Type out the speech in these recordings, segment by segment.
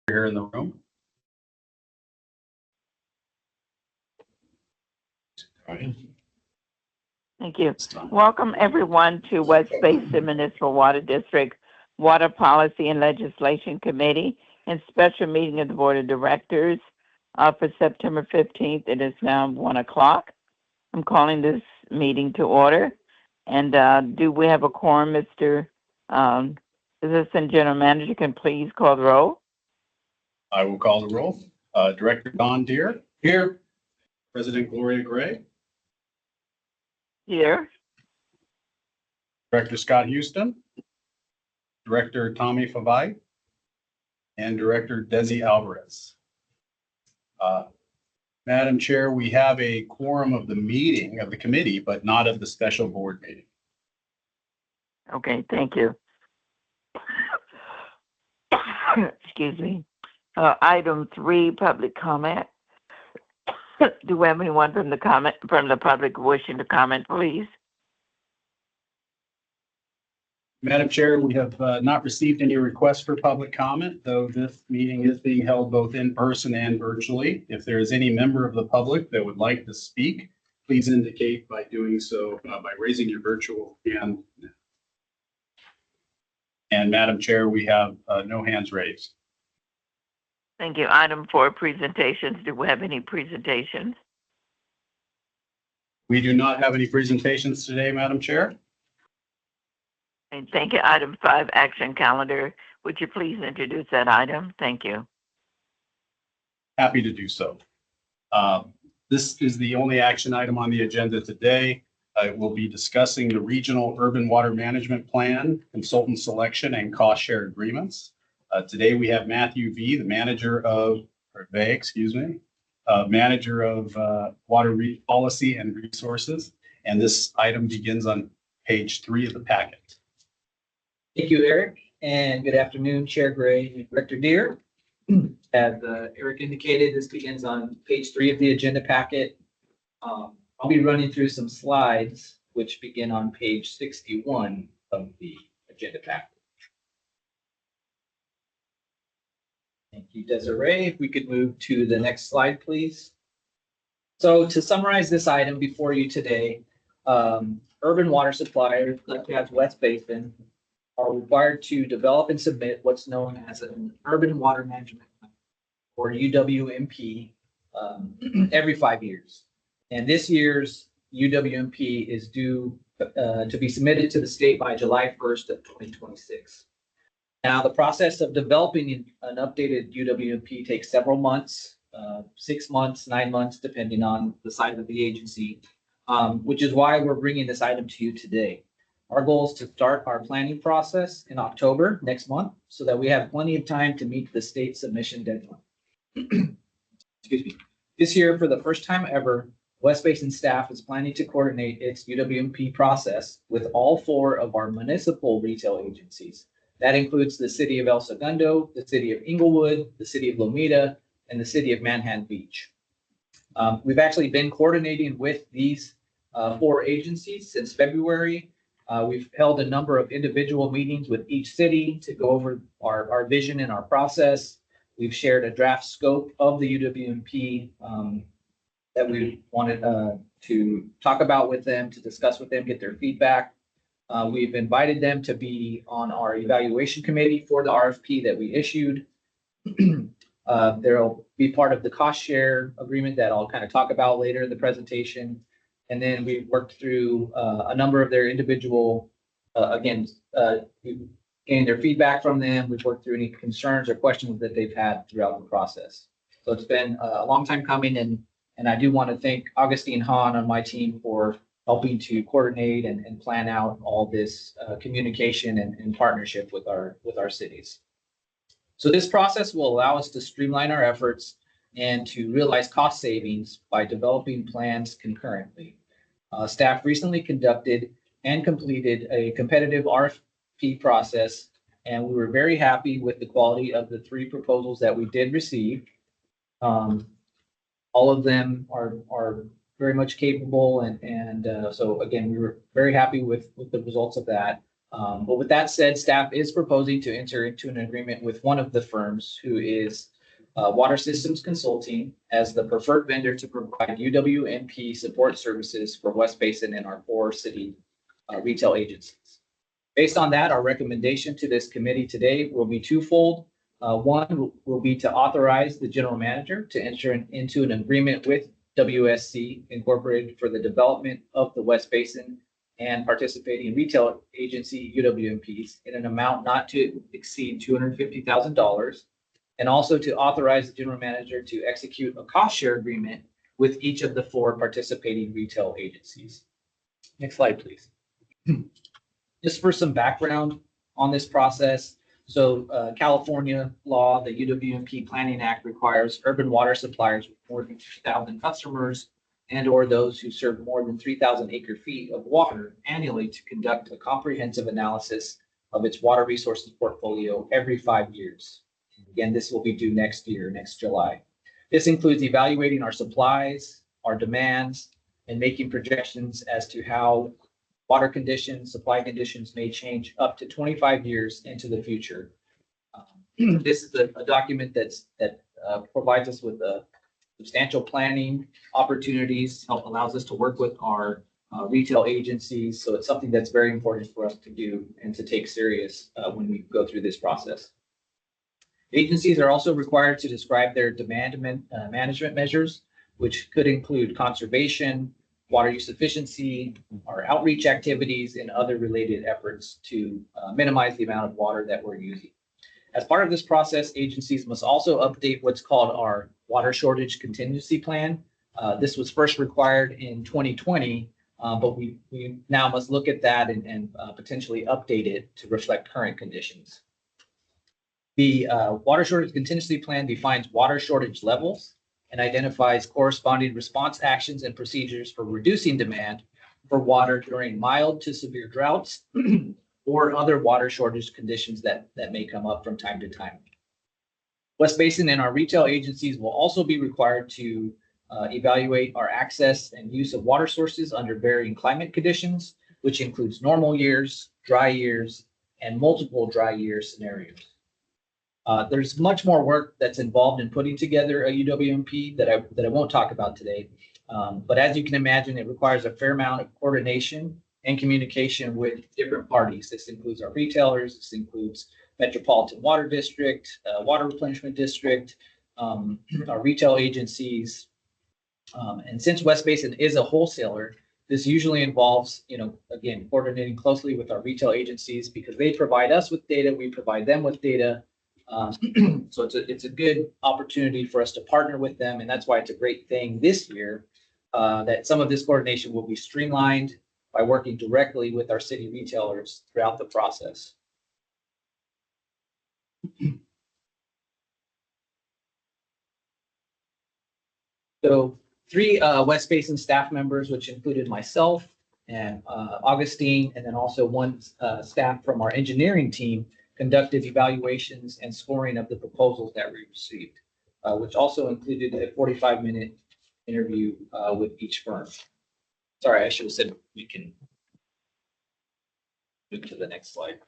here in the room. Thank you. Welcome everyone to West Basin Municipal Water District Water Policy and Legislation Committee and special meeting of the Board of Directors for September 15th. It is now 1 o'clock. I'm calling this meeting to order. And do we have a quorum, Mr. Assistant General Manager? Can please call the roll? I will call the roll. Director Don Deere. Here. President Gloria Gray. Here. Director Scott Houston. Director Tommy Favai. And Director Desi Alvarez. Madam Chair, we have a quorum of the meeting of the committee, but not of the special board meeting. Okay, thank you. Excuse me. Item 3, public comment. Do we have anyone from the public wishing to comment, please? Madam Chair, we have not received any requests for public comment, though this meeting is being held both in person and virtually. If there is any member of the public that would like to speak, please indicate by doing so by raising your virtual hand. And Madam Chair, we have no hands raised. Thank you. Item 4, presentations. Do we have any presentations? We do not have any presentations today, Madam Chair. And thank you. Item 5, action calendar. Would you please introduce that item? Thank you. Happy to do so. This is the only action item on the agenda today. We'll be discussing the Regional Urban Water Management Plan, consultant selection, and cost share agreements. Today we have Matthew V, the manager of Water Policy and Resources. And this item begins on page 3 of the packet. Thank you, Eric, and good afternoon, Chair Gray and Director Deere. As Eric indicated, this begins on page 3 of the agenda packet. I'll be running through some slides which begin on page 61 of the agenda packet. Thank you, Desiree. If we could move to the next slide, please. So to summarize this item before you today, urban water suppliers, such as West Basin, are required to develop and submit what's known as an urban water management plan, or UWMP, every 5 years. And this year's UWMP is due to be submitted to the state by July 1st of 2026. Now, the process of developing an updated UWMP takes several months, 6 months, 9 months, depending on the size of the agency, which is why we're bringing this item to you today. Our goal is to start our planning process in October next month so that we have plenty of time to meet the state submission deadline. Excuse me. This year, for the first time ever, West Basin staff is planning to coordinate its UWMP process with all 4 of our municipal retail agencies. That includes the city of El Segundo, the city of Inglewood, the city of Lomita, and the city of Manhattan Beach. We've actually been coordinating with these 4 agencies since February. We've held a number of individual meetings with each city to go over our vision and our process. We've shared a draft scope of the UWMP that we wanted to talk about with them, to discuss with them, get their feedback. We've invited them to be on our evaluation committee for the RFP that we issued. They'll be part of the cost share agreement that I'll kind of talk about later in the presentation. And then we worked through a number of their individual, we've gained their feedback from them. We've worked through any concerns or questions that they've had throughout the process. So it's been a long time coming, and I do want to thank Augustine Hahn on my team for helping to coordinate and plan out all this communication and partnership with our cities. So this process will allow us to streamline our efforts and to realize cost savings by developing plans concurrently. Staff recently conducted and completed a competitive RFP process, and we were very happy with the quality of the 3 proposals that we did receive. All of them are very much capable, and so again, we were very happy with the results of that. But with that said, staff is proposing to enter into an agreement with one of the firms who is Water Systems Consulting as the preferred vendor to provide UWMP support services for West Basin and our 4 city retail agencies. Based on that, our recommendation to this committee today will be twofold. One will be to authorize the general manager to enter into an agreement with WSC Incorporated for the development of the West Basin and participating retail agency UWMPs in an amount not to exceed $250,000. And also to authorize the general manager to execute a cost share agreement with each of the 4 participating retail agencies. Next slide, please. Just for some background on this process. So California law, the UWMP Planning Act requires urban water suppliers with more than 2,000 customers and or those who serve more than 3,000 acre feet of water annually to conduct a comprehensive analysis of its water resources portfolio every 5 years. Again, this will be due next year, next July. This includes evaluating our supplies, our demands, and making projections as to how water conditions, supply conditions may change up to 25 years into the future. This is a document that provides us with a substantial planning opportunities, allows us to work with our retail agencies. So it's something that's very important for us to do and to take serious when we go through this process. Agencies are also required to describe their demand management measures, which could include conservation, water use efficiency, our outreach activities, and other related efforts to minimize the amount of water that we're using. As part of this process, agencies must also update what's called our water shortage contingency plan. This was first required in 2020, but we now must look at that and potentially update it to reflect current conditions. The water shortage contingency plan defines water shortage levels and identifies corresponding response actions and procedures for reducing demand for water during mild to severe droughts or other water shortage conditions that may come up from time to time. West Basin and our retail agencies will also be required to evaluate our access and use of water sources under varying climate conditions, which includes normal years, dry years, and multiple dry year scenarios. There's much more work that's involved in putting together a UWMP that I won't talk about today. But as you can imagine, it requires a fair amount of coordination and communication with different parties. This includes our retailers, this includes Metropolitan Water District, Water Replenishment District, our retail agencies. And since West Basin is a wholesaler, this usually involves, again, coordinating closely with our retail agencies because they provide us with data, we provide them with data. So it's a good opportunity for us to partner with them. And that's why it's a great thing this year that some of this coordination will be streamlined by working directly with our city retailers throughout the process. So 3 West Basin staff members, which included myself and Augustine, and then also 1 staff from our engineering team, conducted evaluations and scoring of the proposals that we received, which also included a 45-minute interview with each firm. Sorry, I should have said we can move to the next slide.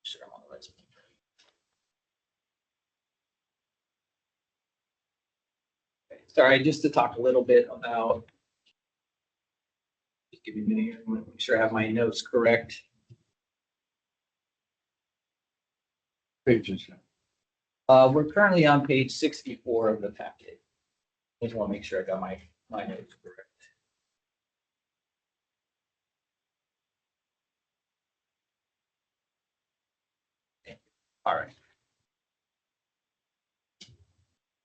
Sure, I'm on the right slide. Okay, sorry, just to talk a little bit about. Just give me a minute here. I want to make sure I have my notes correct. Pages. We're currently on page 64 of the packet. Just want to make sure I got my notes correct. All right.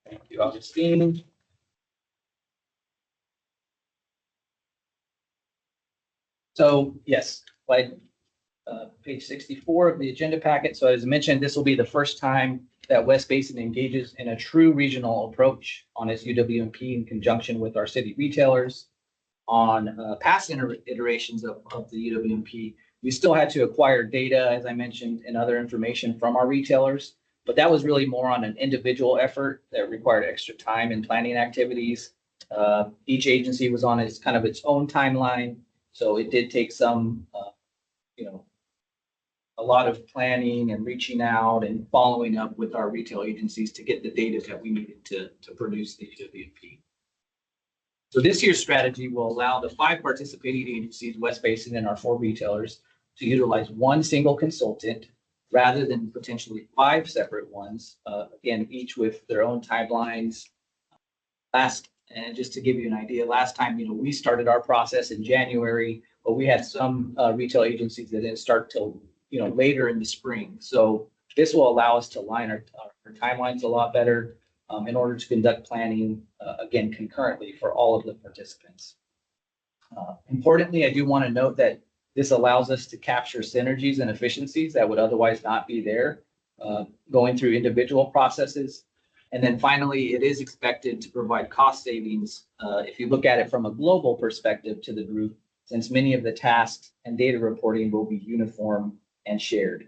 Thank you, Augustine. So yes, slide page 64 of the agenda packet. So as I mentioned, this will be the first time that West Basin engages in a true regional approach on its UWMP in conjunction with our city retailers. On past iterations of the UWMP, we still had to acquire data, as I mentioned, and other information from our retailers, but that was really more on an individual effort that required extra time and planning activities. Each agency was on its own timeline, So it did take some, a lot of planning and reaching out and following up with our retail agencies to get the data that we needed to produce the UWP. So this year's strategy will allow the 5 participating agencies, West Basin and our 4 retailers, to utilize one single consultant rather than potentially 5 separate ones, again, each with their own timelines. And just to give you an idea, last time, we started our process in January, but we had some retail agencies that didn't start till, later in the spring. So this will allow us to align our timelines a lot better in order to conduct planning, again, concurrently for all of the participants. Importantly, I do want to note that this allows us to capture synergies and efficiencies that would otherwise not be there going through individual processes. And then finally, it is expected to provide cost savings if you look at it from a global perspective to the group, since many of the tasks and data reporting will be uniform and shared.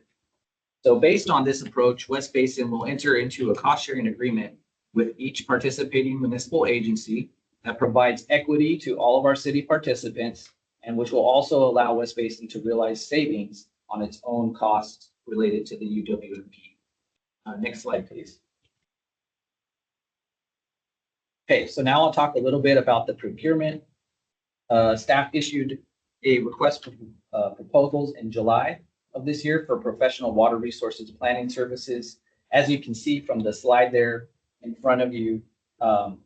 So based on this approach, West Basin will enter into a cost-sharing agreement with each participating municipal agency that provides equity to all of our city participants, and which will also allow West Basin to realize savings on its own costs related to the UWMP. Next slide, please. Okay, so now I'll talk a little bit about the procurement. Staff issued a request for proposals in July of this year for professional water resources planning services. As you can see from the slide there in front of you,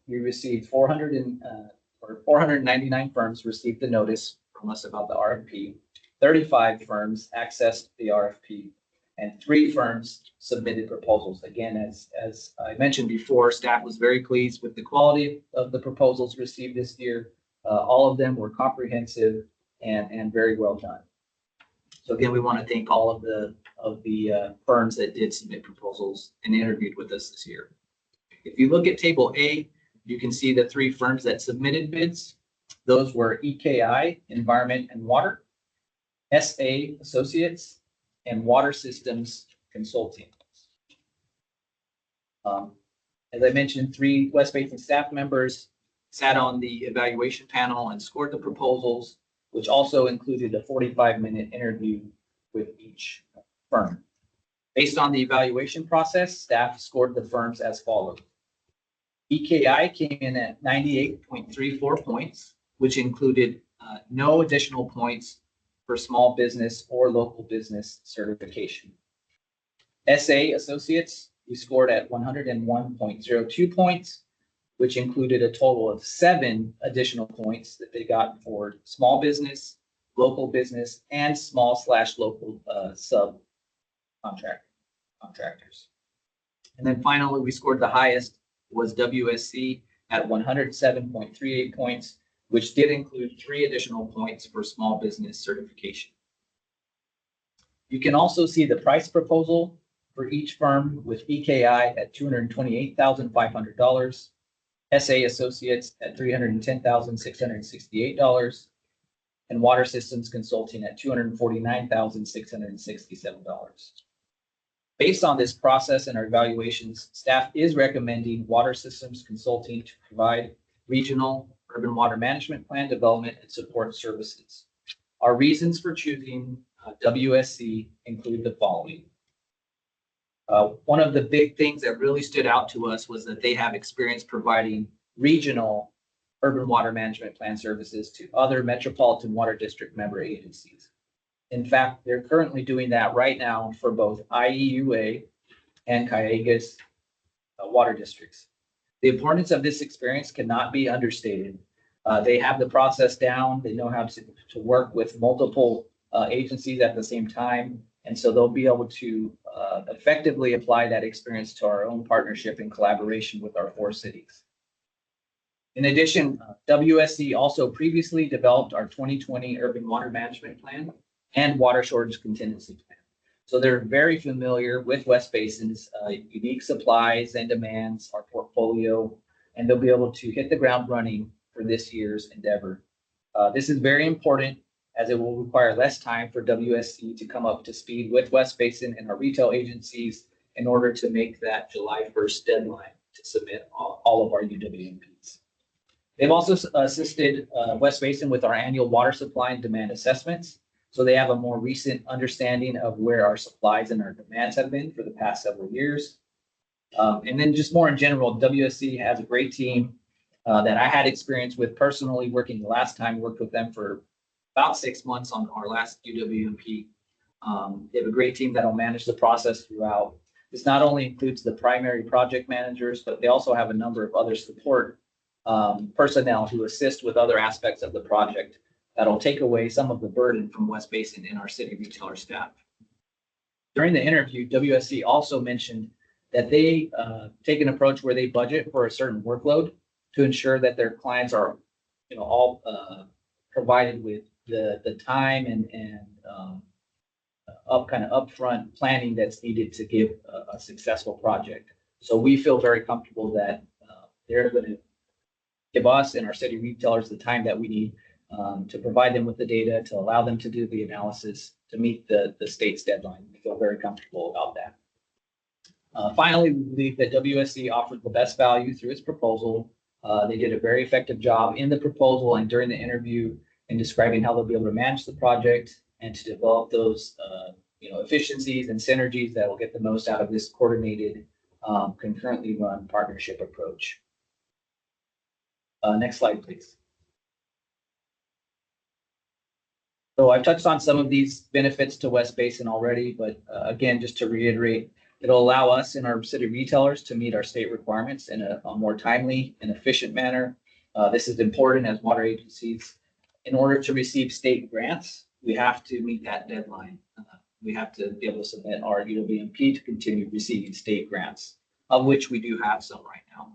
we received 499 firms received the notice from us about the RFP. 35 firms accessed the RFP, and 3 firms submitted proposals. Again, as I mentioned before, staff was very pleased with the quality of the proposals received this year. All of them were comprehensive and very well done. So again, we want to thank all of the firms that did submit proposals and interviewed with us this year. If you look at table A, you can see the 3 firms that submitted bids. Those were EKI, Environment and Water, SA Associates, and Water Systems Consulting. As I mentioned, 3 West Basin staff members sat on the evaluation panel and scored the proposals, which also included a 45-minute interview with each firm. Based on the evaluation process, staff scored the firms as follows. EKI came in at 98.34 points, which included no additional points for small business or local business certification. SA Associates, we scored at 101.02 points, which included a total of 7 additional points that they got for small business, local business, and small/local subcontractors. And then finally, we scored the highest was WSC at 107.38 points, which did include 3 additional points for small business certification. You can also see the price proposal for each firm, with EKI at $228,500, SA Associates at $310,668, and Water Systems Consulting at $249,667. Based on this process and our evaluations, staff is recommending Water Systems Consulting to provide regional urban water management plan development and support services. Our reasons for choosing WSC include the following. One of the big things that really stood out to us was that they have experience providing regional urban water management plan services to other Metropolitan Water District member agencies. In fact, they're currently doing that right now for both IEUA and Cayugas water districts. The importance of this experience cannot be understated. They have the process down. They know how to work with multiple agencies at the same time. And so they'll be able to effectively apply that experience to our own partnership in collaboration with our 4 cities. In addition, WSC also previously developed our 2020 Urban Water Management Plan and Water Shortage Contingency Plan. So they're very familiar with West Basin's unique supplies and demands, our portfolio, and they'll be able to hit the ground running for this year's endeavor. This is very important, as it will require less time for WSC to come up to speed with West Basin and our retail agencies in order to make that July 1st deadline to submit all of our UWMPs. They've also assisted West Basin with our annual water supply and demand assessments. So they have a more recent understanding of where our supplies and our demands have been for the past several years. And then just more in general, WSC has a great team that I had experience with personally working the last time, worked with them for about 6 months on our last UWMP. They have a great team that'll manage the process throughout. This not only includes the primary project managers, but they also have a number of other support personnel who assist with other aspects of the project that'll take away some of the burden from West Basin and our city retailer staff. During the interview, WSC also mentioned that they take an approach where they budget for a certain workload to ensure that their clients are, all provided with the time and upfront planning that's needed to give a successful project. So we feel very comfortable that they're going to give us and our city retailers the time that we need to provide them with the data, to allow them to do the analysis, to meet the state's deadline. We feel very comfortable about that. Finally, we believe that WSC offered the best value through its proposal. They did a very effective job in the proposal and during the interview in describing how they'll be able to manage the project and to develop those efficiencies and synergies that will get the most out of this coordinated, concurrently run partnership approach. Next slide, please. So I've touched on some of these benefits to West Basin already, but again, just to reiterate, it'll allow us and our city retailers to meet our state requirements in a more timely and efficient manner. This is important as water agencies. In order to receive state grants, we have to meet that deadline. We have to be able to submit our UWMP to continue receiving state grants, of which we do have some right now.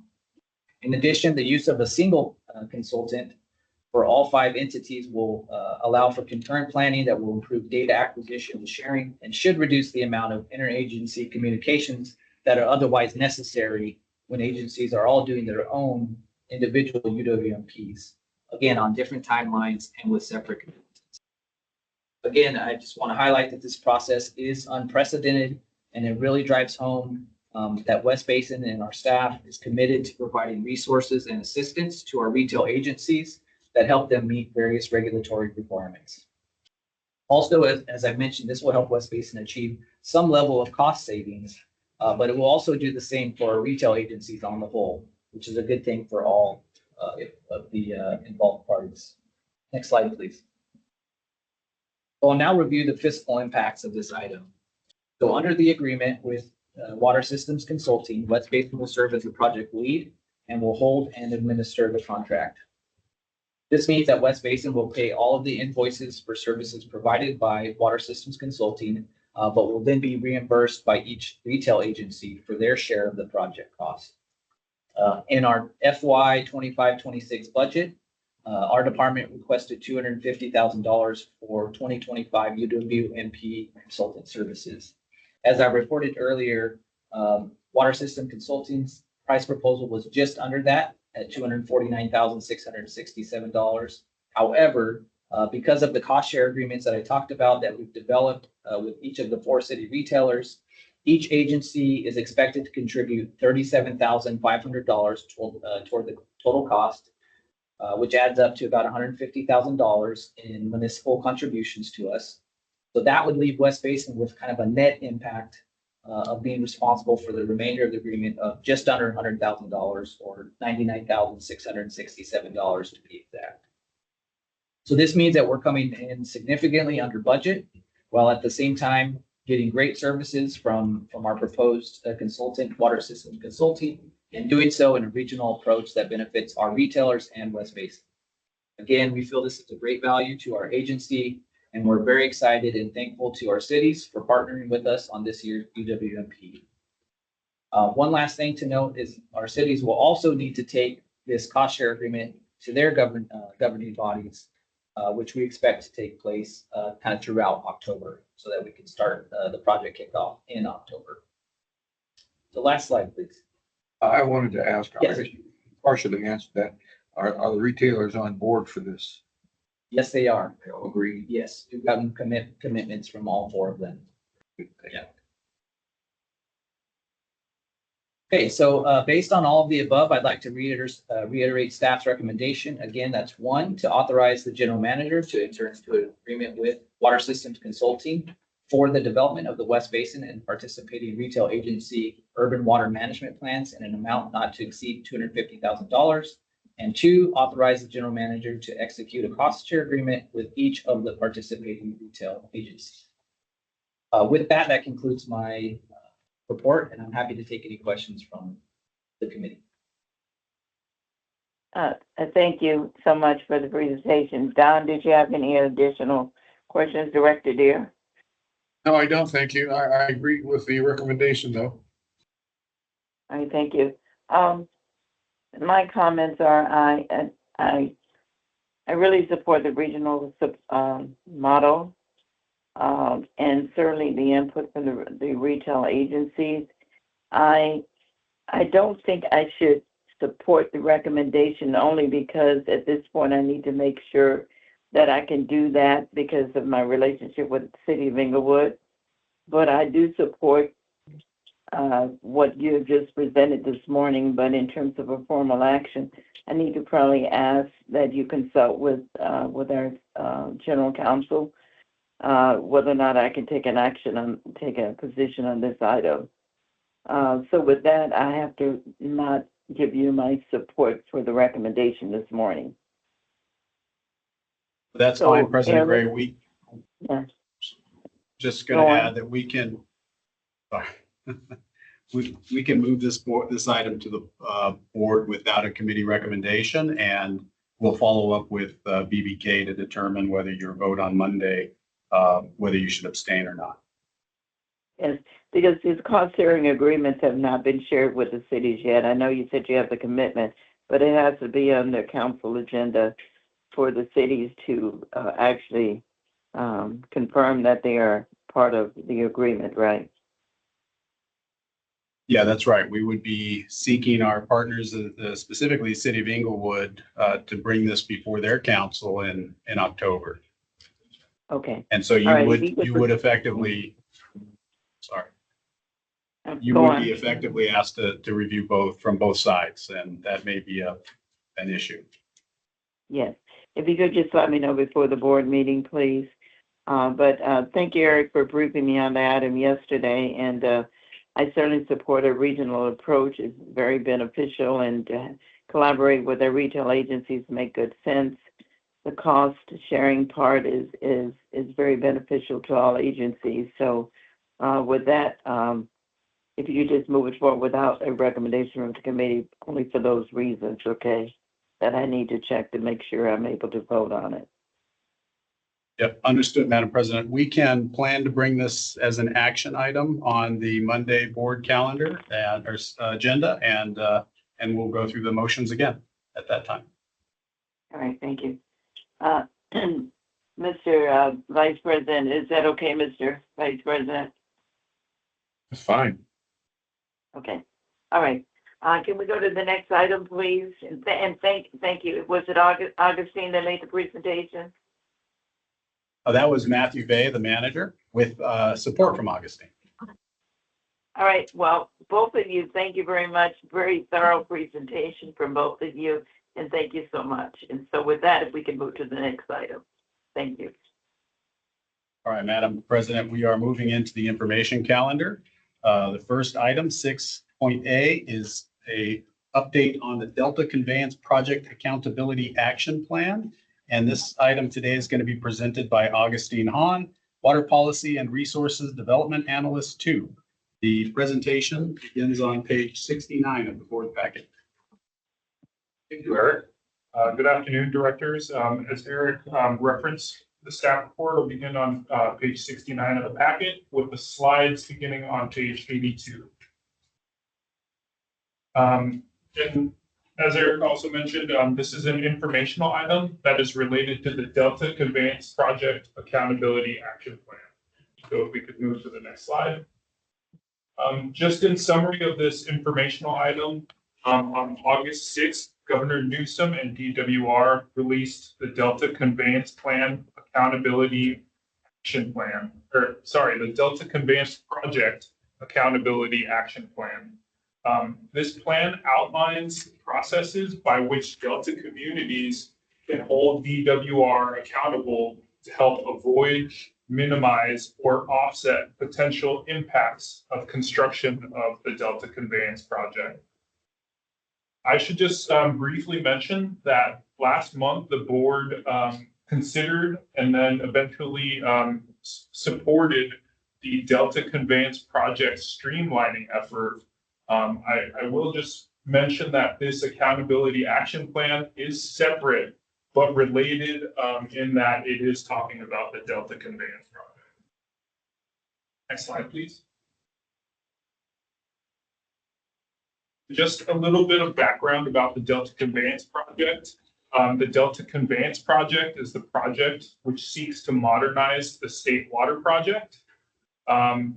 In addition, the use of a single consultant for all 5 entities will allow for concurrent planning that will improve data acquisition and sharing and should reduce the amount of interagency communications that are otherwise necessary when agencies are all doing their own individual UWMPs, again, on different timelines and with separate commitments. Again, I just want to highlight that this process is unprecedented and it really drives home that West Basin and our staff is committed to providing resources and assistance to our retail agencies that help them meet various regulatory requirements. Also, as I mentioned, this will help West Basin achieve some level of cost savings, but it will also do the same for our retail agencies on the whole, which is a good thing for all of the involved parties. Next slide, please. So I'll now review the fiscal impacts of this item. So under the agreement with Water Systems Consulting, West Basin will serve as the project lead and will hold and administer the contract. This means that West Basin will pay all of the invoices for services provided by Water Systems Consulting, but will then be reimbursed by each retail agency for their share of the project cost. In our FY 25-26 budget, our department requested $250,000 for 2025 UWMP consultant services. As I reported earlier, Water System Consulting's price proposal was just under that at $249,667. However, because of the cost share agreements that I talked about that we've developed with each of the 4 city retailers, each agency is expected to contribute $37,500 toward the total cost, which adds up to about $150,000 in municipal contributions to us. So that would leave West Basin with kind of a net impact of being responsible for the remainder of the agreement of just under $100,000 or $99,667 to be exact. So this means that we're coming in significantly under budget, while at the same time getting great services from our proposed consultant, Water Systems Consulting, and doing so in a regional approach that benefits our retailers and West Basin. Again, we feel this is a great value to our agency, and we're very excited and thankful to our cities for partnering with us on this year's UWMP. One last thing to note is our cities will also need to take this cost share agreement to their governing bodies, which we expect to take place kind of throughout October so that we can start the project kickoff in October. The last slide, please. I wanted to ask, Yes. you partially answered that. Are the retailers on board for this? Yes, they are. They all agree? Yes, we've gotten commitments from all 4 of them. Good thing. Yeah. Okay, so based on all of the above, I'd like to reiterate staff's recommendation. Again, that's one, to authorize the general manager to enter into an agreement with Water Systems Consulting for the development of the West Basin and participating retail agency urban water management plans in an amount not to exceed $250,000. And two, authorize the general manager to execute a cost share agreement with each of the participating retail agencies. With that, that concludes my report, and I'm happy to take any questions from the committee. Thank you so much for the presentation. Don, did you have any additional questions, Director Deere? No, I don't. Thank you. I agree with the recommendation though. All right, thank you. My comments are, I really support the regional model, and certainly the input from the retail agencies. I don't think I should support the recommendation only because at this point I need to make sure that I can do that because of my relationship with the city of Inglewood. But I do support what you just presented this morning, but in terms of a formal action, I need to probably ask that you consult with our general counsel whether or not I can take a position on this item. So with that, I have to not give you my support for the recommendation this morning. That's So, fine, President Gray. Eric? Yeah. Just going to Go on. add that we can, sorry. we can move this item to the board without a committee recommendation, and we'll follow up with BBK to determine whether your vote on Monday, whether you should abstain or not. Yes, because these cost sharing agreements have not been shared with the cities yet. I know you said you have the commitment, but it has to be on the council agenda for the cities to actually confirm that they are part of the agreement, right? Yeah, that's right. We would be seeking our partners, specifically the City of Inglewood, to bring this before their council in October. Okay. And so you All right, would effectively, sorry, you Go would on. be effectively asked to review both from both sides, and that may be an issue. Yes, if you could just let me know before the board meeting, please. But thank you, Eric, for briefing me on the item yesterday, and I certainly support a regional approach. It's very beneficial, and collaborate with our retail agencies make good sense. The cost sharing part is very beneficial to all agencies. So with that, if you just move it forward without a recommendation from the committee, only for those reasons, okay, that I need to check to make sure I'm able to vote on it. Yep, understood, Madam President. We can plan to bring this as an action item on the Monday board calendar and our agenda, and we'll go through the motions again at that time. All right, thank you. Mr. Vice President, is that okay, Mr. Vice President? It's fine. Okay, all right. Can we go to the next item, please? And thank you. Was it Augustine that made the presentation? That was Matthew Bay, the manager, with support from Augustine. All right, well, both of you, thank you very much. Very thorough presentation from both of you, and thank you so much. And so with that, if we can move to the next item. Thank you. All right, Madam President, we are moving into the information calendar. The first item, 6.A, is a update on the Delta Conveyance Project Accountability Action Plan. And this item today is going to be presented by Augustine Hahn, Water Policy and Resources Development Analyst 2. The presentation begins on page 69 of the board packet. Thank you, Eric. Good afternoon, directors. As Eric referenced, the staff report will begin on page 69 of the packet with the slides beginning on page 82. And as Eric also mentioned, this is an informational item that is related to the Delta Conveyance Project Accountability Action Plan. So if we could move to the next slide. Just in summary of this informational item, on August 6th, Governor Newsom and DWR released the Delta Conveyance Plan Accountability Action Plan, the Delta Conveyance Project Accountability Action Plan. This plan outlines processes by which Delta communities can hold DWR accountable to help avoid, minimize, or offset potential impacts of construction of the Delta Conveyance Project. I should just briefly mention that last month, the board considered and then eventually supported the Delta Conveyance Project streamlining effort. I will just mention that this accountability action plan is separate but related in that it is talking about the Delta Conveyance Project. Next slide, please. Just a little bit of background about the Delta Conveyance Project. The Delta Conveyance Project is the project which seeks to modernize the state water project.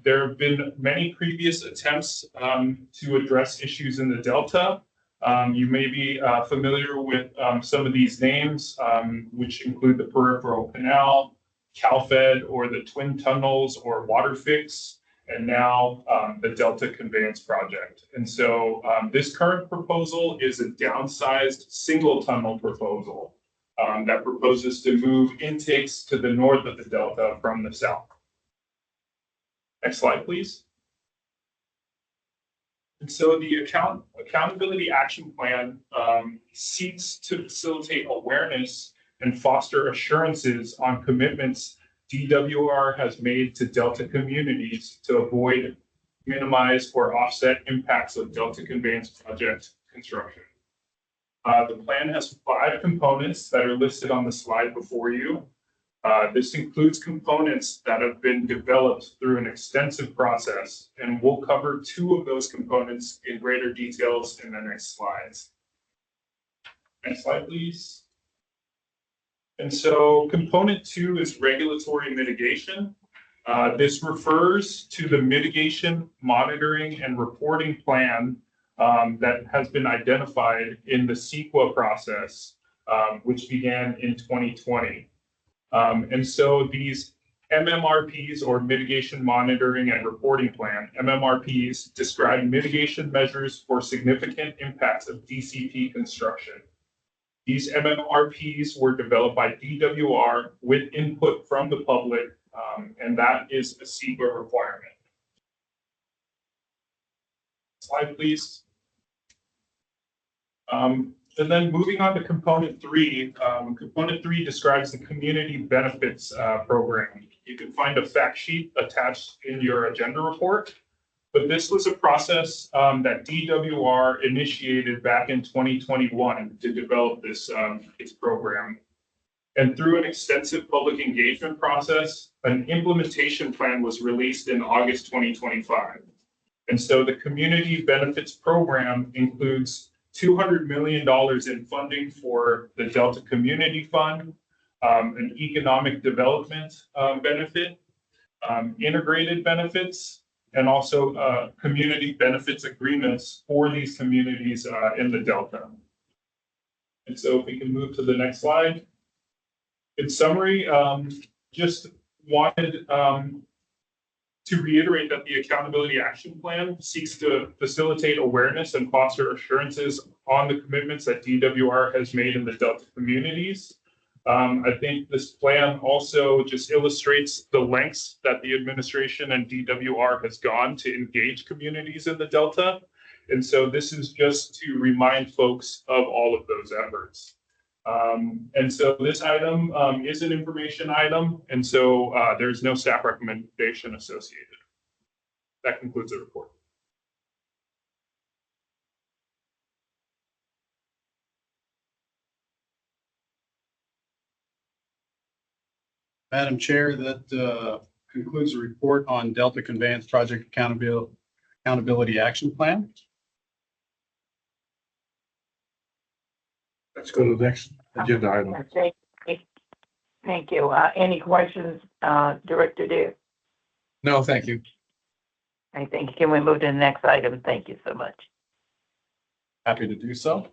There have been many previous attempts to address issues in the Delta. You may be familiar with some of these names, which include the Peripheral Canal, CalFed, or the Twin Tunnels, or WaterFix, and now the Delta Conveyance Project. And so this current proposal is a downsized single tunnel proposal that proposes to move intakes to the north of the Delta from the south. Next slide, please. And so the Accountability Action Plan seeks to facilitate awareness and foster assurances on commitments DWR has made to Delta communities to avoid, minimize, or offset impacts of Delta Conveyance Project construction. The plan has 5 components that are listed on the slide before you. This includes components that have been developed through an extensive process, and we'll cover 2 of those components in greater details in the next slides. Next slide, please. And so component 2 is regulatory mitigation. This refers to the mitigation, monitoring, and reporting plan that has been identified in the CEQA process, which began in 2020. And so these MMRPs, or Mitigation Monitoring and Reporting Plan, MMRPs describe mitigation measures for significant impacts of DCP construction. These MMRPs were developed by DWR with input from the public, and that is a CEQA requirement. Slide, please. And then moving on to component 3, component 3 describes the community benefits program. You can find a fact sheet attached in your agenda report, but this was a process that DWR initiated back in 2021 to develop this its program. And through an extensive public engagement process, an implementation plan was released in August 2025. And so the community benefits program includes $200 million in funding for the Delta Community Fund, an economic development benefit, integrated benefits, and also community benefits agreements for these communities in the Delta. And so if we can move to the next slide. In summary, just wanted to reiterate that the Accountability Action Plan seeks to facilitate awareness and foster assurances on the commitments that DWR has made in the Delta communities. I think this plan also just illustrates the lengths that the administration and DWR has gone to engage communities in the Delta. And so this is just to remind folks of all of those efforts. And so this item is an information item, and so there's no staff recommendation associated. That concludes the report. Madam Chair, that concludes the report on Delta Conveyance Project Accountability Action Plan. Let's go to the next agenda item. Thank you. Any questions, Director Deere? No, thank you. I think, can we move to the next item? Thank you so much. Happy to do so.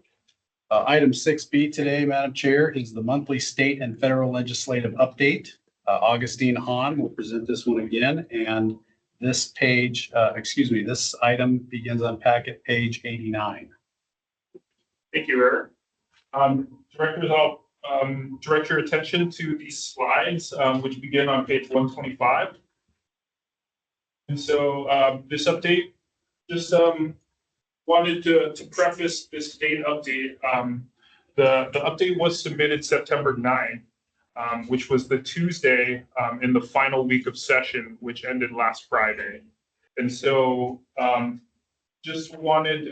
Item 6B today, Madam Chair, is the monthly state and federal legislative update. Augustine Hahn will present this one again, and This this item begins on packet page 89. Thank you, Eric. Directors, I'll direct your attention to these slides, which begin on page 125. And so this update, just wanted to preface this date update. The update was submitted September 9th, which was the Tuesday in the final week of session, which ended last Friday. And so just wanted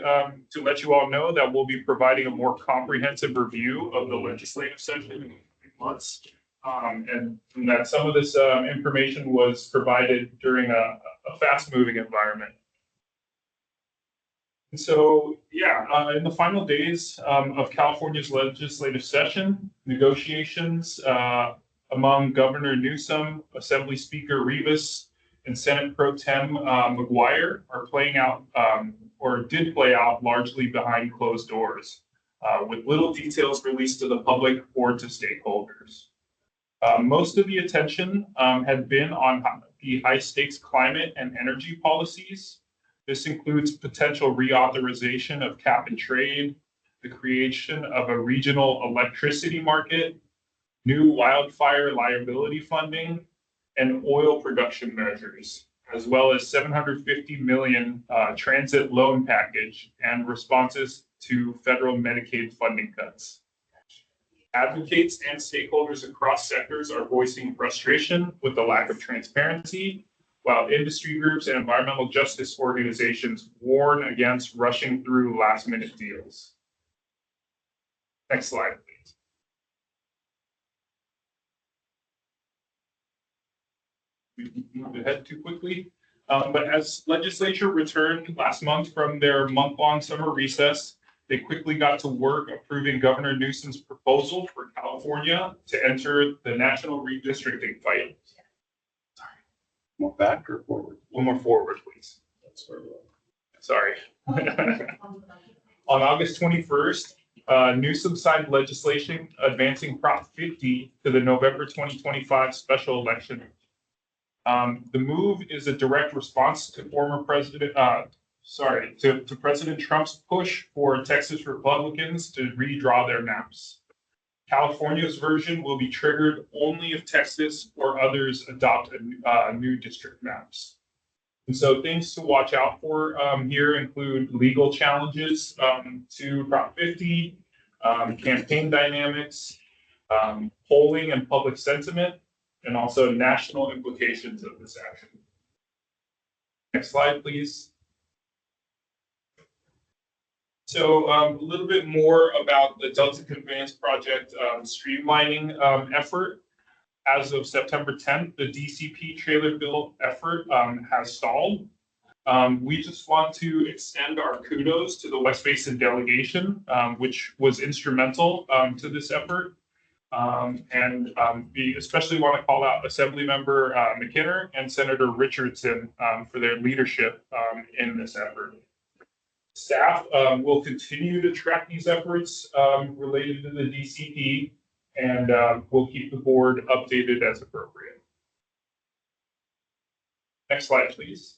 to let you all know that we'll be providing a more comprehensive review of the legislative session in months. And that some of this information was provided during a fast-moving environment. And so, yeah, in the final days of California's legislative session, negotiations among Governor Newsom, Assembly Speaker Rivas, and Senate Pro Tem McGuire are playing out, or did play out, largely behind closed doors, with little details released to the public or to stakeholders. Most of the attention had been on the high-stakes climate and energy policies. This includes potential reauthorization of cap and trade, the creation of a regional electricity market, new wildfire liability funding, and oil production measures, as well as $750 million transit loan package and responses to federal Medicaid funding cuts. Advocates and stakeholders across sectors are voicing frustration with the lack of transparency, while industry groups and environmental justice organizations warn against rushing through last-minute deals. Next slide, please. We moved ahead too quickly. But as legislature returned last month from their month-long summer recess, they quickly got to work approving Governor Newsom's proposal for California to enter the national redistricting fight. More back or forward? One more forward, please. Sorry. On August 21st, Newsom signed legislation advancing Prop 50 to the November 2025 special election. The move is a direct response to to President Trump's push for Texas Republicans to redraw their maps. California's version will be triggered only if Texas or others adopt new district maps. And so things to watch out for here include legal challenges to Prop 50, campaign dynamics, polling and public sentiment, and also national implications of this action. Next slide, please. So a little bit more about the Delta Conveyance Project streamlining effort. As of September 10th, the DCP trailer bill effort has stalled. We just want to extend our kudos to the West Basin delegation, which was instrumental to this effort. We especially want to call out Assemblymember McKinnon and Senator Richardson for their leadership in this effort. Staff will continue to track these efforts related to the DCP, and we'll keep the board updated as appropriate. Next slide, please.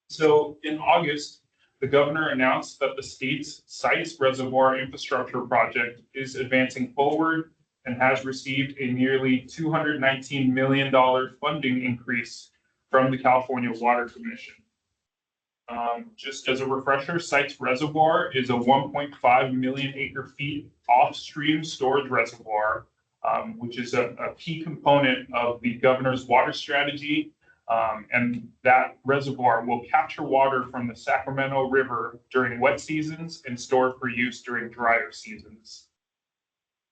So in August, the governor announced that the state's Sites Reservoir Infrastructure Project is advancing forward and has received a nearly $219 million funding increase from the California Water Commission. Just as a refresher, Sites Reservoir is a 1.5 million acre feet off-stream storage reservoir, which is a key component of the governor's water strategy. And that reservoir will capture water from the Sacramento River during wet seasons and store it for use during drier seasons.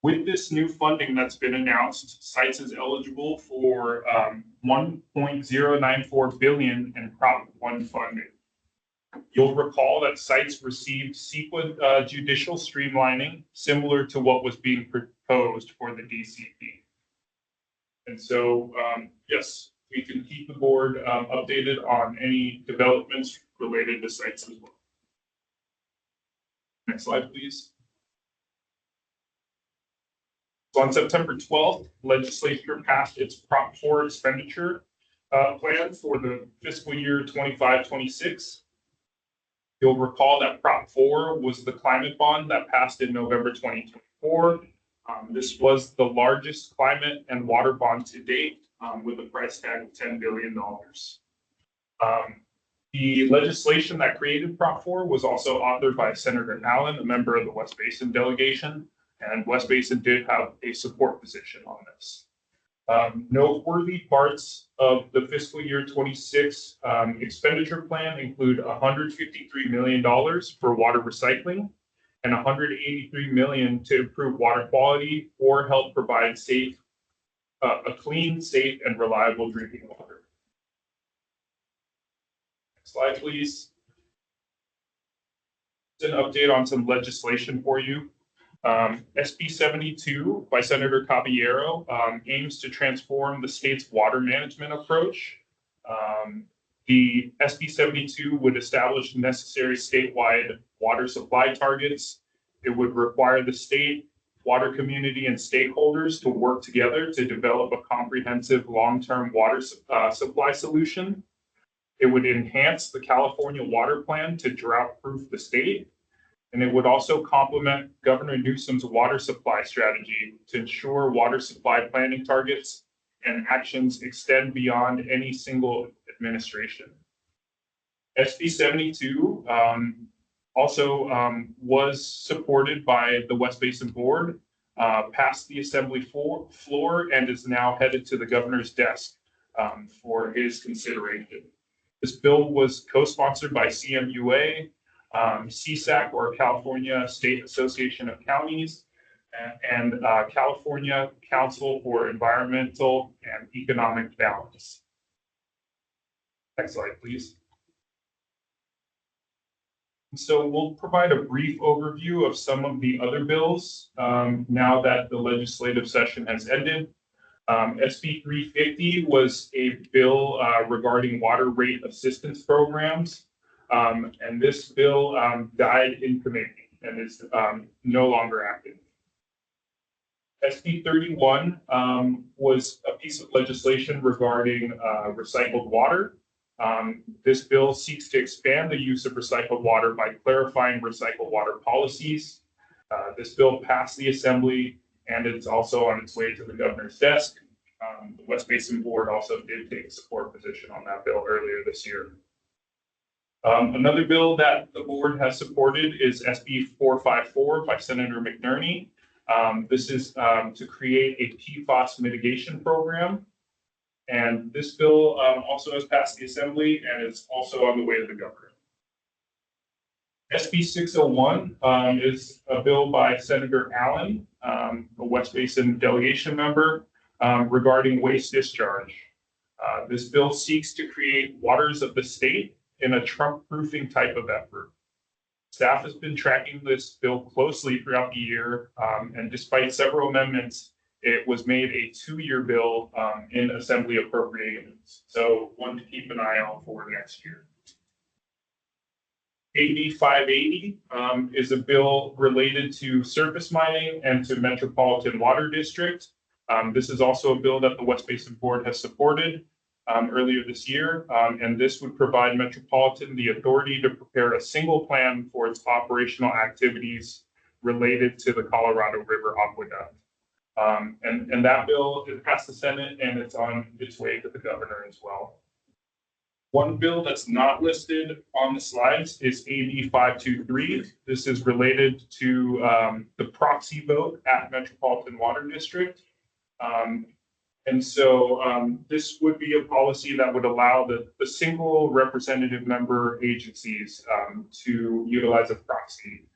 With this new funding that's been announced, Sites is eligible for $1.094 billion in Prop 1 funding. You'll recall that Sites received CEQA judicial streamlining, similar to what was being proposed for the DCP. And so, yes, we can keep the board updated on any developments related to Sites as well. Next slide, please. So on September 12th, legislature passed its Prop 4 expenditure plan for the fiscal year 25-26. You'll recall that Prop 4 was the climate bond that passed in November 2024. This was the largest climate and water bond to date, with a price tag of $10 billion. The legislation that created Prop 4 was also authored by Senator Allen, a member of the West Basin delegation, and West Basin did have a support position on this. Noteworthy parts of the fiscal year 26 expenditure plan include $153 million for water recycling and $183 million to improve water quality or help provide a clean, safe, and reliable drinking water. Next slide, please. It's an update on some legislation for you. SB 72 by Senator Caballero aims to transform the state's water management approach. The SB 72 would establish necessary statewide water supply targets. It would require the state, water community, and stakeholders to work together to develop a comprehensive long-term water supply solution. It would enhance the California Water Plan to drought-proof the state. And it would also complement Governor Newsom's water supply strategy to ensure water supply planning targets and actions extend beyond any single administration. SB 72 also was supported by the West Basin Board, passed the Assembly floor, and is now headed to the governor's desk for his consideration. This bill was co-sponsored by CMUA, CSAC, or California State Association of Counties, and California Council for Environmental and Economic Balance. Next slide, please. So we'll provide a brief overview of some of the other bills now that the legislative session has ended. SB 350 was a bill regarding water rate assistance programs. And this bill died in committee and is no longer active. SB 31 was a piece of legislation regarding recycled water. This bill seeks to expand the use of recycled water by clarifying recycled water policies. This bill passed the Assembly and it's also on its way to the governor's desk. The West Basin Board also did take a support position on that bill earlier this year. Another bill that the board has supported is SB 454 by Senator McNerney. This is to create a PFAS mitigation program. And this bill also has passed the Assembly and is also on the way to the governor. SB 601 is a bill by Senator Allen, a West Basin delegation member, regarding waste discharge. This bill seeks to create waters of the state in a Trump-proofing type of effort. Staff has been tracking this bill closely throughout the year, and despite several amendments, it was made a 2-year bill in Assembly appropriations. So one to keep an eye out for next year. AB 580 is a bill related to surface mining and to Metropolitan Water District. This is also a bill that the West Basin Board has supported earlier this year, and this would provide Metropolitan the authority to prepare a single plan for its operational activities related to the Colorado River Aqueduct. And that bill has passed the Senate and it's on its way to the governor as well. One bill that's not listed on the slides is AB 523. This is related to the proxy vote at Metropolitan Water District. And so this would be a policy that would allow the single representative member agencies to utilize a proxy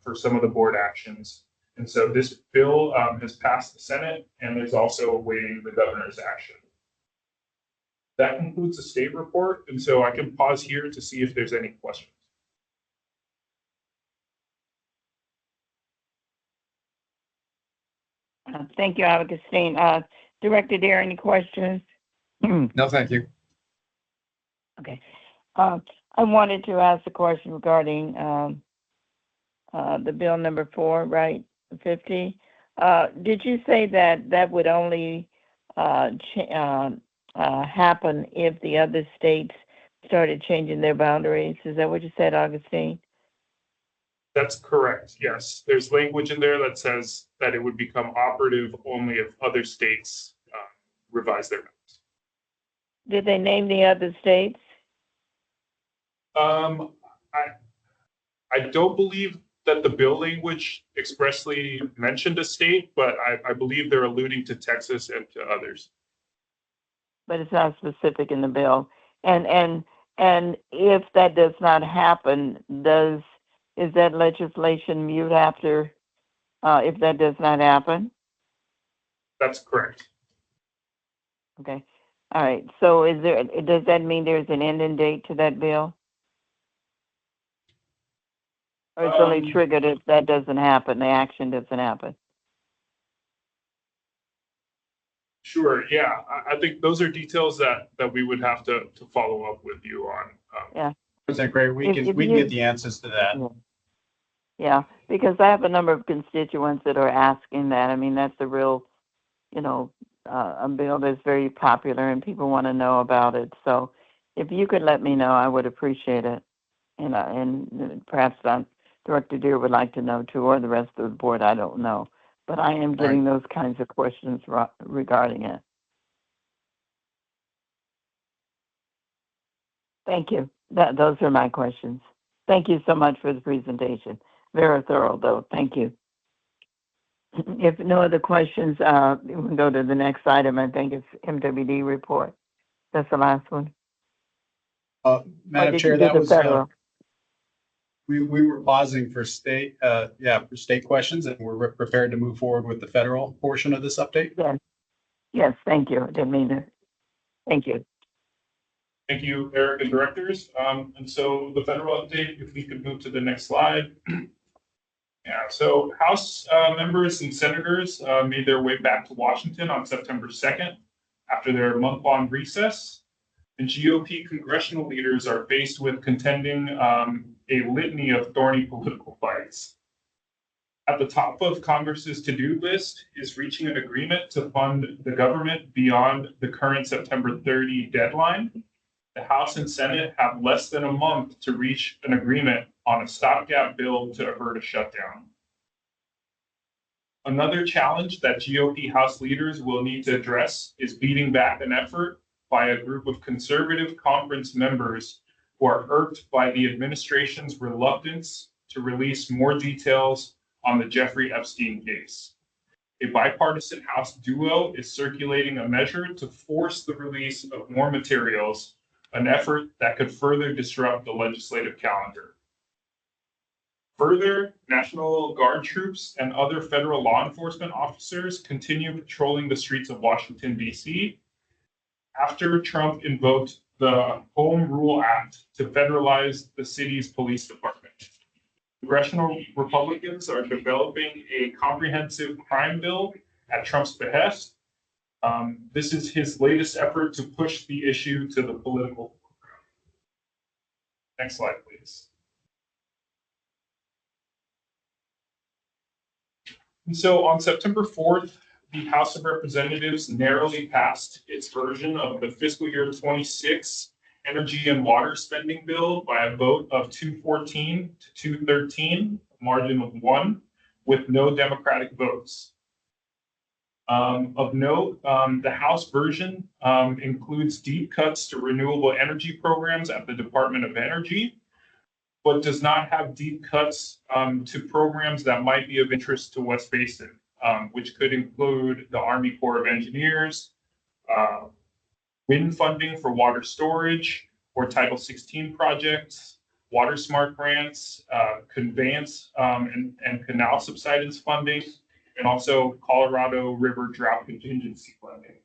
for some of the board actions. And so this bill has passed the Senate and is also awaiting the governor's action. That concludes the state report. And so I can pause here to see if there's any questions. Thank you, Augustine. Director Dare, any questions? No, thank you. Okay. I wanted to ask a question regarding the bill number 4, right? 50. Did you say that would only happen if the other states started changing their boundaries. Is that what you said, Augustine? That's correct, yes. There's language in there that says that it would become operative only if other states revise their maps. Did they name the other states? Um, I don't believe that the bill language expressly mentioned a state, but I believe they're alluding to Texas and to others. But it's not specific in the bill. And if that does not happen, is that legislation mute after, if that does not happen? That's correct. Okay. All right. So does that mean there's an ending date to that bill? Or it's only triggered if that doesn't happen, the action doesn't happen? Sure, yeah. I think those are details that we would have to follow up with you on. Is that great? We If can you- get the answers to that. Yeah, because I have a number of constituents that are asking that. I mean, that's a real, a bill that's very popular and people want to know about it. So if you could let me know, I would appreciate it. And perhaps Director Deere would like to know too, or the rest of the board, I don't know. But I am getting those kinds of questions regarding it. Thank you. Those are my questions. Thank you so much for the presentation. Very thorough, though. Thank you. If no other questions, we can go to the next item. I think it's MWD report. That's the last one. Madam Chair, that was, we were pausing for state questions, and we're prepared to move forward with the federal portion of this update. Yes, thank you. I didn't mean to. Thank you. Thank you, Eric and directors. And so the federal update, if we could move to the next slide. Yeah, so House members and senators made their way back to Washington on September 2nd after their month-long recess. And GOP congressional leaders are faced with contending a litany of thorny political fights. At the top of Congress's to-do list is reaching an agreement to fund the government beyond the current September 30 deadline. The House and Senate have less than a month to reach an agreement on a stopgap bill to avert a shutdown. Another challenge that GOP House leaders will need to address is beating back an effort by a group of conservative conference members who are irked by the administration's reluctance to release more details on the Jeffrey Epstein case. A bipartisan House duo is circulating a measure to force the release of more materials, an effort that could further disrupt the legislative calendar. Further, National Guard troops and other federal law enforcement officers continue patrolling the streets of Washington, D.C. after Trump invoked the Home Rule Act to federalize the city's police department. Congressional Republicans are developing a comprehensive crime bill at Trump's behest. This is his latest effort to push the issue to the political foreground. Next slide, please. And so on September 4th, the House of Representatives narrowly passed its version of the fiscal year 26 energy and water spending bill by a vote of 214 to 213, a margin of 1, with no Democratic votes. Of note, the House version includes deep cuts to renewable energy programs at the Department of Energy, but does not have deep cuts to programs that might be of interest to West Basin, which could include the Army Corps of Engineers, wind funding for water storage or Title 16 projects, water smart grants, conveyance and canal subsidence funding, and also Colorado River drought contingency funding.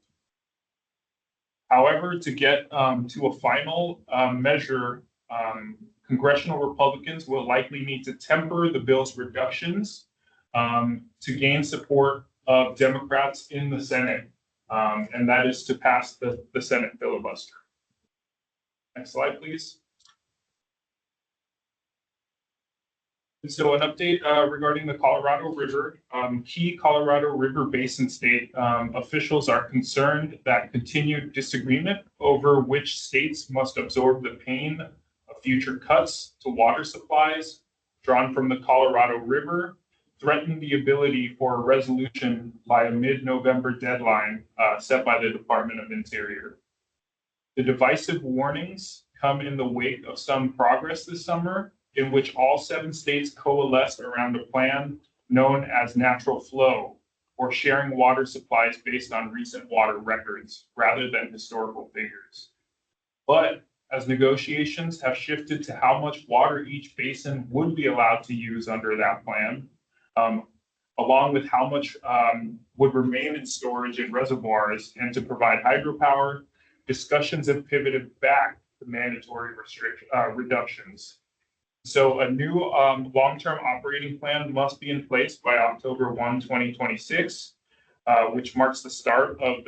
However, to get to a final measure, congressional Republicans will likely need to temper the bill's reductions to gain support of Democrats in the Senate, and that is to pass the Senate filibuster. Next slide, please. So an update regarding the Colorado River. Key Colorado River Basin state officials are concerned that continued disagreement over which states must absorb the pain of future cuts to water supplies drawn from the Colorado River threaten the ability for a resolution by a mid-November deadline set by the Department of Interior. The divisive warnings come in the wake of some progress this summer, in which all 7 states coalesced around a plan known as natural flow, or sharing water supplies based on recent water records rather than historical figures. But as negotiations have shifted to how much water each basin would be allowed to use under that plan, along with how much would remain in storage in reservoirs and to provide hydropower, discussions have pivoted back to mandatory reductions. So a new long-term operating plan must be in place by October 1, 2026, which marks the start of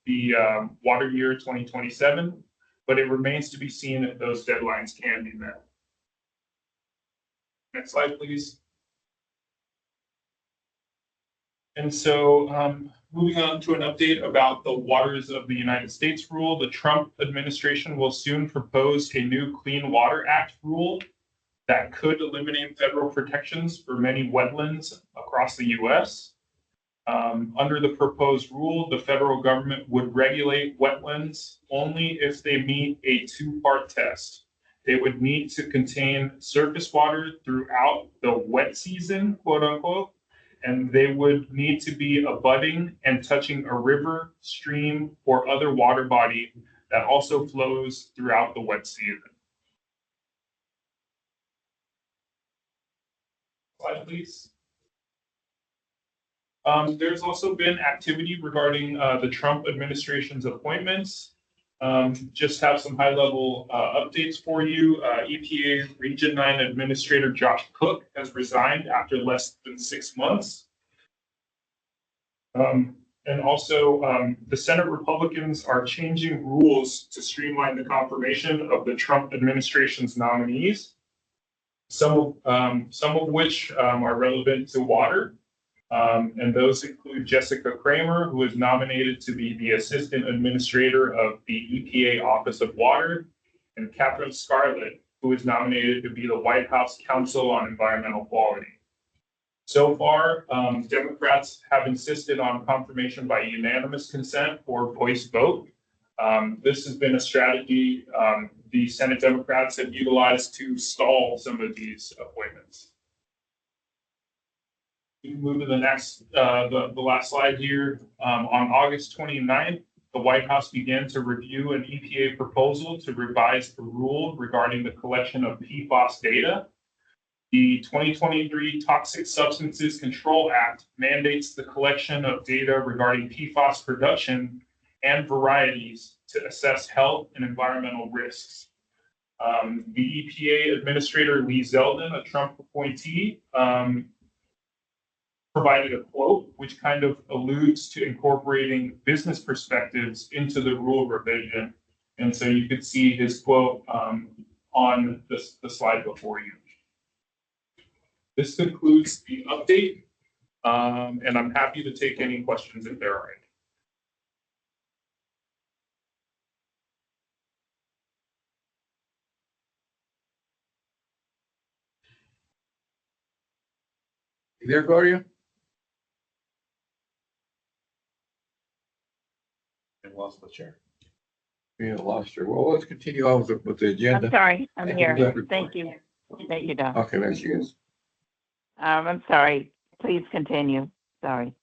the water year 2027, but it remains to be seen if those deadlines can be met. Next slide, please. And so moving on to an update about the Waters of the United States rule, the Trump administration will soon propose a new Clean Water Act rule that could eliminate federal protections for many wetlands across the US. Under the proposed rule, the federal government would regulate wetlands only if they meet a 2-part test. They would need to contain surface water throughout the wet season, quote unquote, and they would need to be abutting and touching a river, stream, or other water body that also flows throughout the wet season. Slide, please. There's also been activity regarding the Trump administration's appointments. Just have some high-level updates for you. EPA Region 9 Administrator Josh Cook has resigned after less than 6 months. And also, the Senate Republicans are changing rules to streamline the confirmation of the Trump administration's nominees. Some of which are relevant to water. And those include Jessica Kramer, who is nominated to be the Assistant Administrator of the EPA Office of Water, and Catherine Scarlett, who is nominated to be the White House Council on Environmental Quality. So far, Democrats have insisted on confirmation by unanimous consent or voice vote. This has been a strategy the Senate Democrats have utilized to stall some of these appointments. We can move to the next, the last slide here. On August 29th, the White House began to review an EPA proposal to revise the rule regarding the collection of PFAS data. The 2023 Toxic Substances Control Act mandates the collection of data regarding PFAS production and varieties to assess health and environmental risks. The EPA Administrator Lee Zeldin, a Trump appointee, provided a quote which kind of alludes to incorporating business perspectives into the rule revision. And so you could see his quote on the slide before you. This concludes the update, and I'm happy to take any questions if there are any. You there, Gloria? I lost the chair. Yeah, lost her. Well, let's continue on with the agenda. I'm sorry, I'm Thank you for here. that report. Thank you. Thank you, Don. Okay, there she is. I'm sorry. Please continue. Sorry.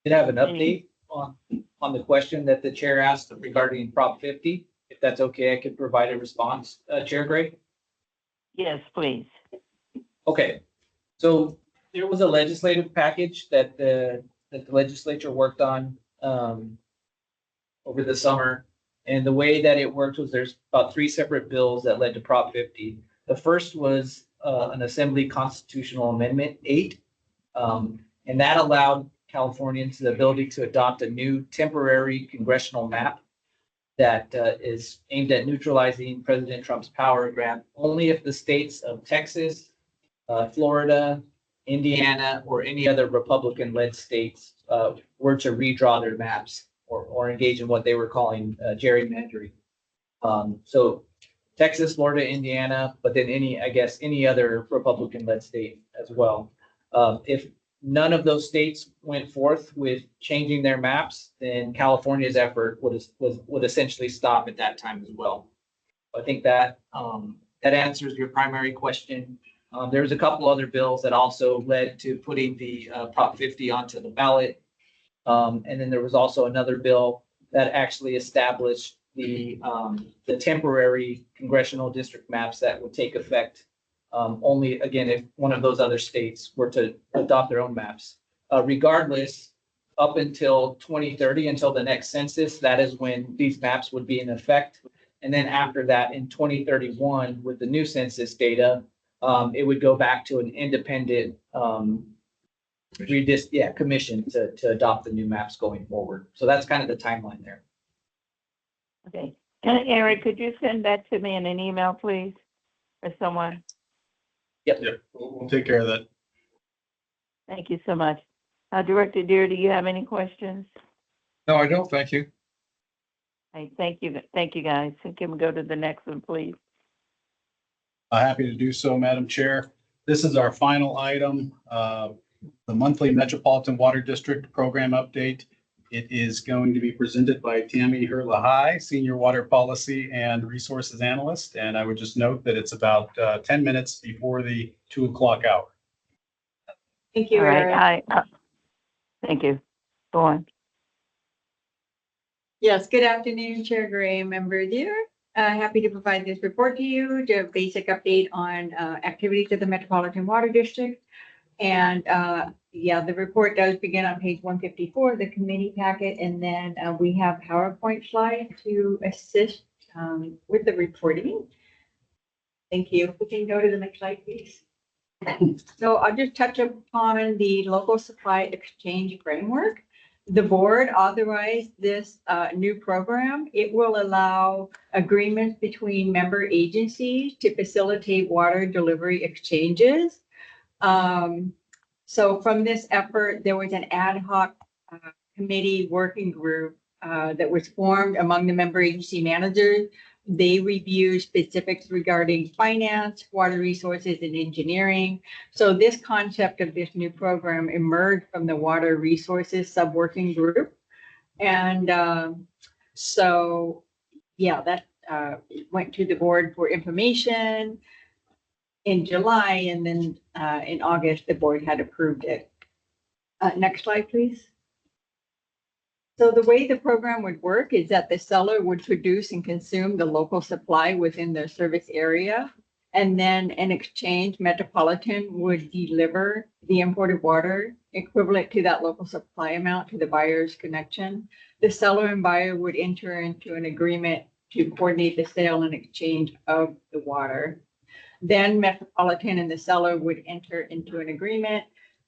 Did have an update on the question that the chair asked regarding Prop 50. If that's okay, I could provide a response, Chair Gray. Yes, please. Okay, so there was a legislative package that the legislature worked on over the summer. And the way that it worked was there's about 3 separate bills that led to Prop 50. The first was an Assembly Constitutional Amendment 8. And that allowed Californians the ability to adopt a new temporary congressional map that is aimed at neutralizing President Trump's power grant only if the states of Texas, Florida, Indiana, or any other Republican-led states were to redraw their maps or engage in what they were calling gerrymandering. So Texas, Florida, Indiana, but then any other Republican-led state as well. If none of those states went forth with changing their maps, then California's effort would essentially stop at that time as well. I think that that answers your primary question. There's a couple other bills that also led to putting the Prop 50 onto the ballot. And then there was also another bill that actually established the temporary congressional district maps that would take effect only, again, if one of those other states were to adopt their own maps. Regardless, up until 2030, until the next census, that is when these maps would be in effect. And then after that, in 2031, with the new census data, it would go back to an independent commission to adopt the new maps going forward. So that's kind of the timeline there. Okay. Eric, could you send that to me in an email, please, or someone? Yep. Yep, we'll take care of that. Thank you so much. Director Deere, do you have any questions? No, I don't. Thank you. Hey, thank you, guys. So can we go to the next one, please? Happy to do so, Madam Chair. This is our final item, the monthly Metropolitan Water District Program Update. It is going to be presented by Tammy Herlahai, Senior Water Policy and Resources Analyst. And I would just note that it's about 10 minutes before the 2 o'clock hour. Thank you, All Eric. right, thank you. Go on. Yes, good afternoon, Chair Gray, Member Deere. Happy to provide this report to you, the basic update on activities of the Metropolitan Water District. And the report does begin on page 154 of the committee packet, and then we have PowerPoint slides to assist with the reporting. Thank you. We can go to the next slide, please. So I'll just touch upon the local supply exchange framework. The board authorized this new program. It will allow agreements between member agencies to facilitate water delivery exchanges. So from this effort, there was an ad hoc committee working group that was formed among the member agency managers. They review specifics regarding finance, water resources, and engineering. So this concept of this new program emerged from the water resources sub-working group. And that went to the board for information in July, and then in August, the board had approved it. Next slide, please. So the way the program would work is that the seller would produce and consume the local supply within their service area. And then in exchange, Metropolitan would deliver the imported water equivalent to that local supply amount to the buyer's connection. The seller and buyer would enter into an agreement to coordinate the sale and exchange of the water. Then Metropolitan and the seller would enter into an agreement.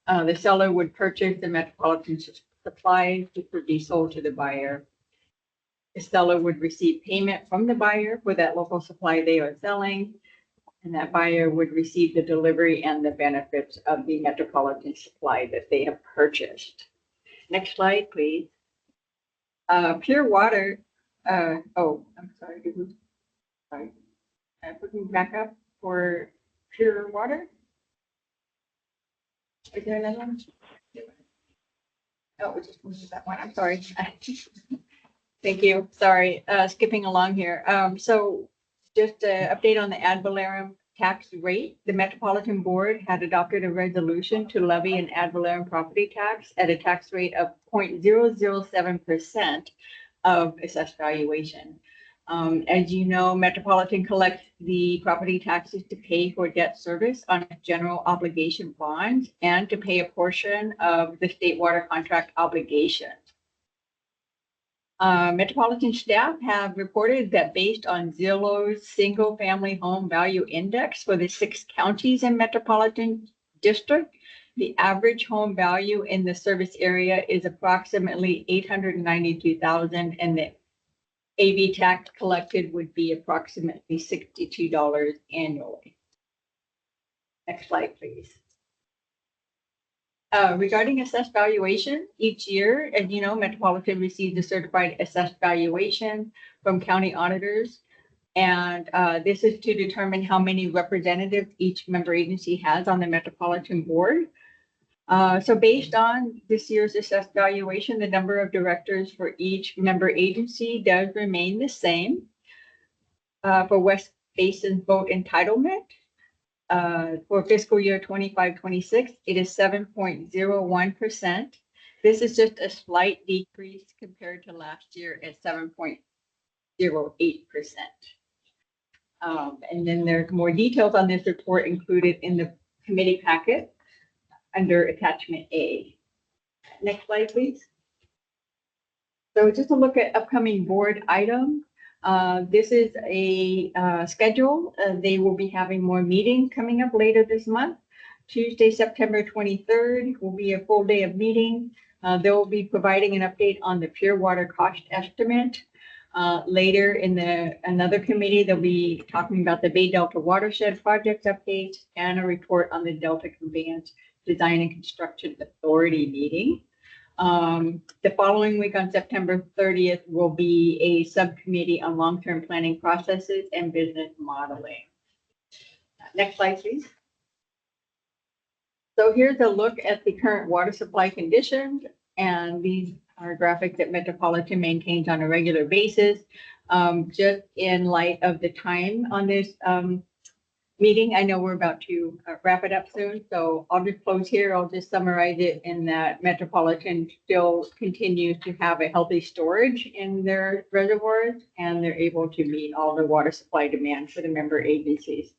The seller would purchase the Metropolitan supplies which would be sold to the buyer. The seller would receive payment from the buyer for that local supply they are selling, and that buyer would receive the delivery and the benefits of the Metropolitan supply that they have purchased. Next slide, please. Pure water. I'm sorry. Putting back up for pure water. Is there another one? Oh, we just moved that one. I'm sorry. Thank you. Sorry, skipping along here. So just an update on the ad valorem tax rate. The Metropolitan Board had adopted a resolution to levy an ad valorem property tax at a tax rate of 0.007% of assessed valuation. As you know, Metropolitan collects the property taxes to pay for debt service on general obligation bonds and to pay a portion of the state water contract obligations. Metropolitan staff have reported that based on Zillow's single family home value index for the 6 counties in Metropolitan District, the average home value in the service area is approximately $892,000, and the AV tax collected would be approximately $62 annually. Next slide, please. Regarding assessed valuation, each year, as you know, Metropolitan receives a certified assessed valuation from county auditors. And this is to determine how many representatives each member agency has on the Metropolitan Board. So based on this year's assessed valuation, the number of directors for each member agency does remain the same. For West Basin vote entitlement, for fiscal year 25-26, it is 7.01%. This is just a slight decrease compared to last year at 7.08%. And then there's more details on this report included in the committee packet under attachment A. Next slide, please. So just a look at upcoming board items. This is a schedule. They will be having more meetings coming up later this month. Tuesday, September 23rd will be a full day of meeting. They will be providing an update on the pure water cost estimate. Later in another committee, they'll be talking about the Bay Delta Watershed Project update and a report on the Delta Conveyance Design and Construction Authority meeting. The following week on September 30th will be a subcommittee on long-term planning processes and business modeling. Next slide, please. So here's a look at the current water supply conditions, and these are graphics that Metropolitan maintains on a regular basis. Just in light of the time on this meeting, I know we're about to wrap it up soon, so I'll just close here. I'll just summarize it in that Metropolitan still continues to have a healthy storage in their reservoirs, and they're able to meet all the water supply demand for the member agencies.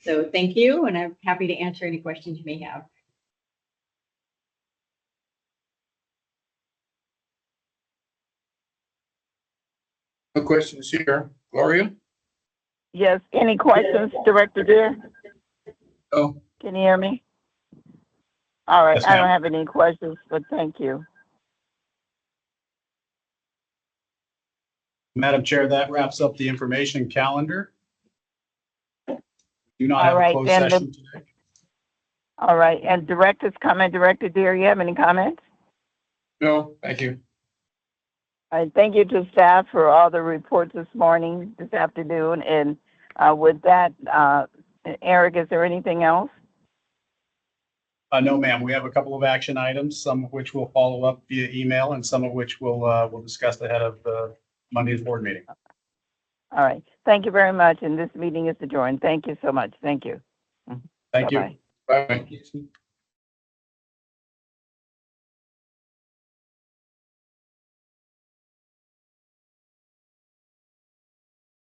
So thank you, and I'm happy to answer any questions you may have. No questions here. Gloria? Yes, any questions, Director Deere? Oh, Can you hear me? All right, Yes, I don't ma'am. have any questions, but thank you. Madam Chair, that wraps up the information calendar. Do not All have a right, closed then session today. All right, and director's comment, Director Deere, you have any comments? no, thank you. All right, thank you to staff for all the reports this morning, this afternoon, and with that, Eric, is there anything else? No, ma'am. We have a couple of action items, some of which we'll follow up via email and some of which we'll discuss ahead of Monday's board meeting. All right, thank you very much, and this meeting is adjourned. Thank you so much. Thank you. Thank you. Bye-bye. Bye.